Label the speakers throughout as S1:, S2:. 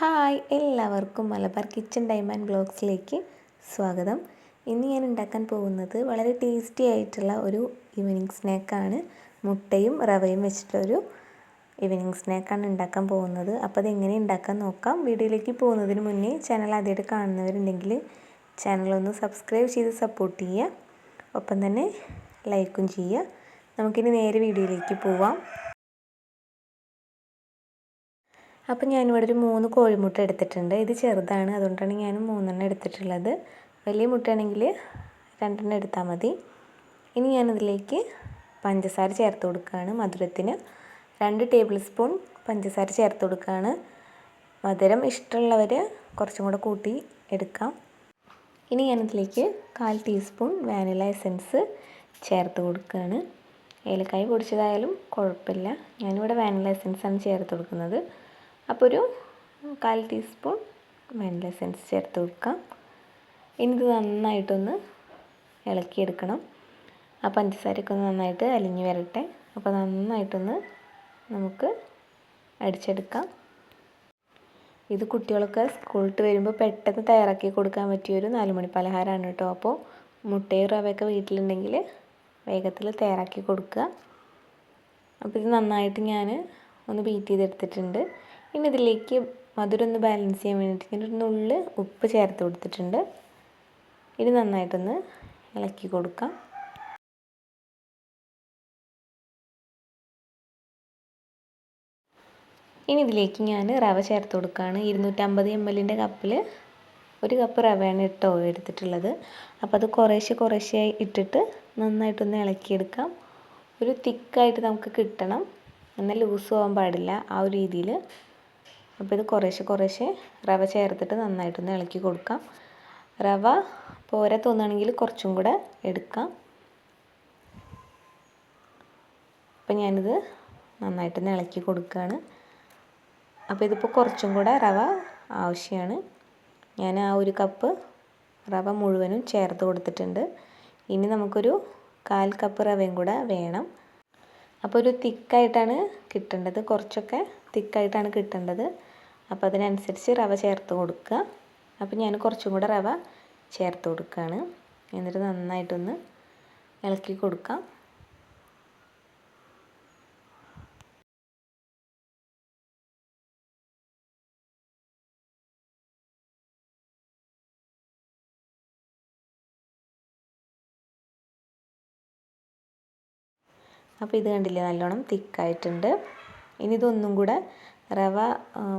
S1: Hi, എല്ലാവർക്കും Malabar kitchen time and വ്ളോഗ്സിലേക്ക് സ്വാഗതം. ഇന്ന് ഞാൻ ഉണ്ടാക്കാൻ പോകുന്നത് വളരെ ടേസ്റ്റി ആയിട്ടുള്ള ഒരു ഈവനിങ് സ്നാക്കാണ്. മുട്ടയും റവയും വെച്ചിട്ടൊരു ഈവനിങ് സ്നാക്കാണ് ഉണ്ടാക്കാൻ പോകുന്നത്. അപ്പോൾ അതെങ്ങനെ ഉണ്ടാക്കാൻ നോക്കാം. വീഡിയോയിലേക്ക് പോകുന്നതിന് മുന്നേ ചാനൽ ആദ്യമായിട്ട് കാണുന്നവരുണ്ടെങ്കിൽ ചാനലൊന്ന് സബ്സ്ക്രൈബ് ചെയ്ത് സപ്പോർട്ട് ചെയ്യുക. ഒപ്പം തന്നെ ലൈക്കും ചെയ്യുക. നമുക്കിനി നേരെ വീഡിയോയിലേക്ക് പോവാം. അപ്പോൾ ഞാനിവിടെ ഒരു 3 കോഴിമുട്ട എടുത്തിട്ടുണ്ട്. ഇത് ചെറുതാണ്, അതുകൊണ്ടാണ് ഞാൻ 3 എടുത്തിട്ടുള്ളത്. വലിയ മുട്ടയാണെങ്കിൽ 2 എടുത്താൽ മതി. ഇനി ഞാനതിലേക്ക് പഞ്ചസാര ചേർത്ത് കൊടുക്കുകയാണ്. മധുരത്തിന് 2 ടേബിൾ സ്പൂൺ പഞ്ചസാര ചേർത്ത് കൊടുക്കുകയാണ്. മധുരം ഇഷ്ടമുള്ളവർ കുറച്ചും കൂടെ കൂട്ടി എടുക്കാം. ഇനി ഞാനതിലേക്ക് 1/4 ടീസ്പൂൺ വാനില എസൻസ് ചേർത്ത് കൊടുക്കുകയാണ്. ഏലക്കായ പൊടിച്ചതായാലും കുഴപ്പമില്ല. ഞാനിവിടെ വാനില എസൻസാണ് ചേർത്ത് കൊടുക്കുന്നത്. അപ്പോൾ ഒരു 1/4 ടീസ്പൂൺ വാനില എസൻസ് ചേർത്ത് കൊടുക്കാം. ഇനി ഇത് നന്നായിട്ടൊന്ന് ഇളക്കിയെടുക്കണം. ആ പഞ്ചസാരയൊക്കെ ഒന്ന് നന്നായിട്ട് അലിഞ്ഞ് വരട്ടെ. അപ്പോൾ നന്നായിട്ടൊന്ന് നമുക്ക് അടിച്ചെടുക്കാം. ഇത് കുട്ടികളൊക്കെ സ്കൂളിട്ട് വരുമ്പോൾ പെട്ടെന്ന് തയ്യാറാക്കി കൊടുക്കാൻ പറ്റിയൊരു 4 മണി പലഹാരമാണ് കേട്ടോ. അപ്പോൾ മുട്ടയും റവയൊക്കെ വീട്ടിലുണ്ടെങ്കിൽ വേഗത്തിൽ തയ്യാറാക്കി കൊടുക്കുക. അപ്പോൾ ഇത് നന്നായിട്ട് ഞാൻ ഒന്ന് ബീറ്റ് ചെയ്തെടുത്തിട്ടുണ്ട്. ഇനി ഇതിലേക്ക് മധുരം ഒന്ന് ബാലൻസ് ചെയ്യാൻ വേണ്ടിയിട്ട് ഞാൻ ഒരു നുള്ള് ഉപ്പ് ചേർത്ത് കൊടുത്തിട്ടുണ്ട്. ഇത് നന്നായിട്ടൊന്ന് ഇളക്കി കൊടുക്കാം. ഇനി ഇതിലേക്ക് ഞാൻ റവ ചേർത്ത് കൊടുക്കുകയാണ്. 250 ml കപ്പിൽ 1 കപ്പ് റവയാണ് എടുത്തിട്ടുള്ളത്. അപ്പോൾ അത് കുറേശ്ശെ ഇട്ടിട്ട് നന്നായിട്ടൊന്ന് ഇളക്കിയെടുക്കാം. ഒരു തിക്കായിട്ട് നമുക്ക് കിട്ടണം, എന്നാൽ ലൂസ് പോകാൻ പാടില്ല, ആ ഒരു രീതിയിൽ. അപ്പോൾ ഇത് കുറേശ്ശെ റവ ചേർത്തിട്ട് നന്നായിട്ടൊന്ന് ഇളക്കി കൊടുക്കാം. റവ പോരാ തോന്നുകയാണെങ്കിൽ കുറച്ചും കൂടെ എടുക്കാം. അപ്പോൾ ഞാനിത് നന്നായിട്ടൊന്ന് ഇളക്കി കൊടുക്കുകയാണ്. അപ്പോൾ ഇതിപ്പോൾ കുറച്ചും കൂടെ റവ ആവശ്യമാണ്. ഞാൻ ആ 1 കപ്പ് റവ മുഴുവനും ചേർത്ത് കൊടുത്തിട്ടുണ്ട്. ഇനി നമുക്കൊരു 1/4 കപ്പ് റവയും കൂടെ വേണം. അപ്പോൾ ഒരു തിക്കായിട്ടാണ് കിട്ടേണ്ടത്, കുറച്ചൊക്കെ തിക്കായിട്ടാണ് കിട്ടേണ്ടത്. അപ്പോൾ അതിനനുസരിച്ച് റവ ചേർത്ത് കൊടുക്കുക. അപ്പോൾ ഞാൻ കുറച്ചും കൂടെ റവ ചേർത്ത് കൊടുക്കുകയാണ്. എന്നിട്ട് നന്നായിട്ടൊന്ന് ഇളക്കി കൊടുക്കാം. അപ്പോൾ ഇത് കണ്ടില്ലേ, നല്ലോണം തിക്കായിട്ടുണ്ട്. ഇനി ഇതൊന്നും കൂടെ റവ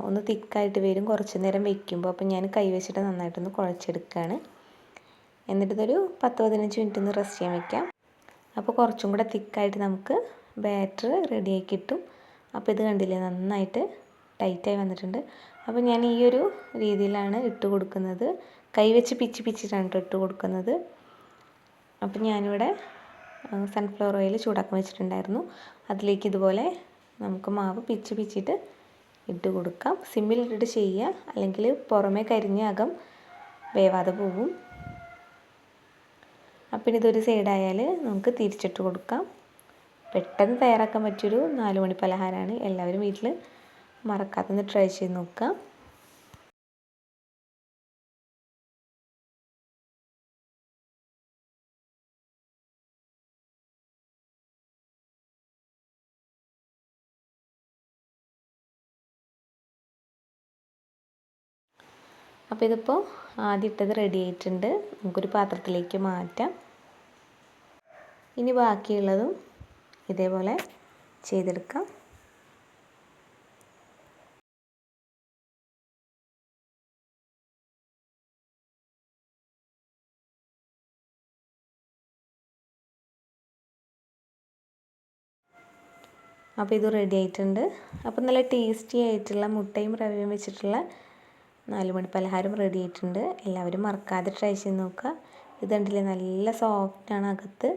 S1: ഒന്ന് തിക്കായിട്ട് വരും കുറച്ച് നേരം വെക്കുമ്പോൾ. അപ്പോൾ ഞാൻ കൈ വെച്ചിട്ട് നന്നായിട്ടൊന്ന് കുഴച്ചെടുക്കുകയാണ്. എന്നിട്ടിതൊരു 10-15 മിനിറ്റ് ഒന്ന് റെസ്റ്റ് ചെയ്യാൻ വെക്കാം. അപ്പോൾ കുറച്ചും കൂടെ തിക്കായിട്ട് നമുക്ക് ബാറ്റർ റെഡിയായി കിട്ടും. അപ്പോൾ ഇത് കണ്ടില്ലേ, നന്നായിട്ട് ടൈറ്റായി വന്നിട്ടുണ്ട്. അപ്പോൾ ഞാൻ ഈ ഒരു രീതിയിലാണ് ഇട്ട് കൊടുക്കുന്നത്. കൈ വെച്ച് പിച്ചിട്ടാണ് ഇട്ട് കൊടുക്കുന്നത്. അപ്പോൾ ഞാനിവിടെ സൺഫ്ലവർ ഓയിൽ ചൂടാക്കാൻ വെച്ചിട്ടുണ്ടായിരുന്നു. അതിലേക്ക് ഇതുപോലെ നമുക്ക് മാവ് പിച്ചിട്ട് ഇട്ട് കൊടുക്കാം. സിമ്മിലിട്ടിട്ട് ചെയ്യുക, അല്ലെങ്കിൽ പുറമേ കരിഞ്ഞ് അകം വേവാതെ പോകും. അപ്പം ഇതൊരു സൈഡായാൽ നമുക്ക് തിരിച്ചിട്ട് കൊടുക്കാം. പെട്ടെന്ന് തയ്യാറാക്കാൻ പറ്റിയൊരു 4 മണി പലഹാരമാണ്. എല്ലാവരും വീട്ടിൽ മറക്കാതെ ട്രൈ ചെയ്ത് നോക്കുക. അപ്പോൾ ഇതിപ്പോൾ ആദ്യം ഇട്ടത് റെഡി ആയിട്ടുണ്ട്. നമുക്കൊരു പാത്രത്തിലേക്ക് മാറ്റാം. ഇനി ബാക്കിയുള്ളതും ഇതേപോലെ ചെയ്തെടുക്കാം. അപ്പോൾ ഇത് റെഡി ആയിട്ടുണ്ട്. അപ്പോൾ നല്ല ടേസ്റ്റി ആയിട്ടുള്ള മുട്ടയും റവയും വെച്ചിട്ടുള്ള 4 മണി പലഹാരം റെഡി ആയിട്ടുണ്ട്. എല്ലാവരും മറക്കാതെ ട്രൈ ചെയ്ത് നോക്കുക. ഇത് കണ്ടില്ലേ, നല്ല സോഫ്റ്റാണ് അകത്ത്,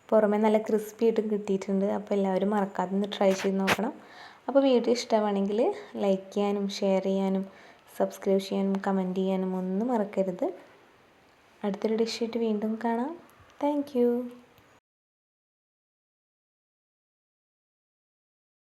S1: പുറമെ നല്ല ക്രിസ്പി ആയിട്ടും കിട്ടിയിട്ടുണ്ട്. അപ്പോൾ എല്ലാവരും മറക്കാതെ ട്രൈ ചെയ്ത് നോക്കണം. അപ്പോൾ വീഡിയോ ഇഷ്ടമാണെങ്കിൽ ലൈക്ക് ചെയ്യാനും ഷെയർ ചെയ്യാനും സബ്സ്ക്രൈബ് ചെയ്യാനും കമൻറ്റ് ചെയ്യാനും ഒന്നും മറക്കരുത്. അടുത്തൊരു ഡിഷായിട്ട് വീണ്ടും കാണാം. താങ്ക്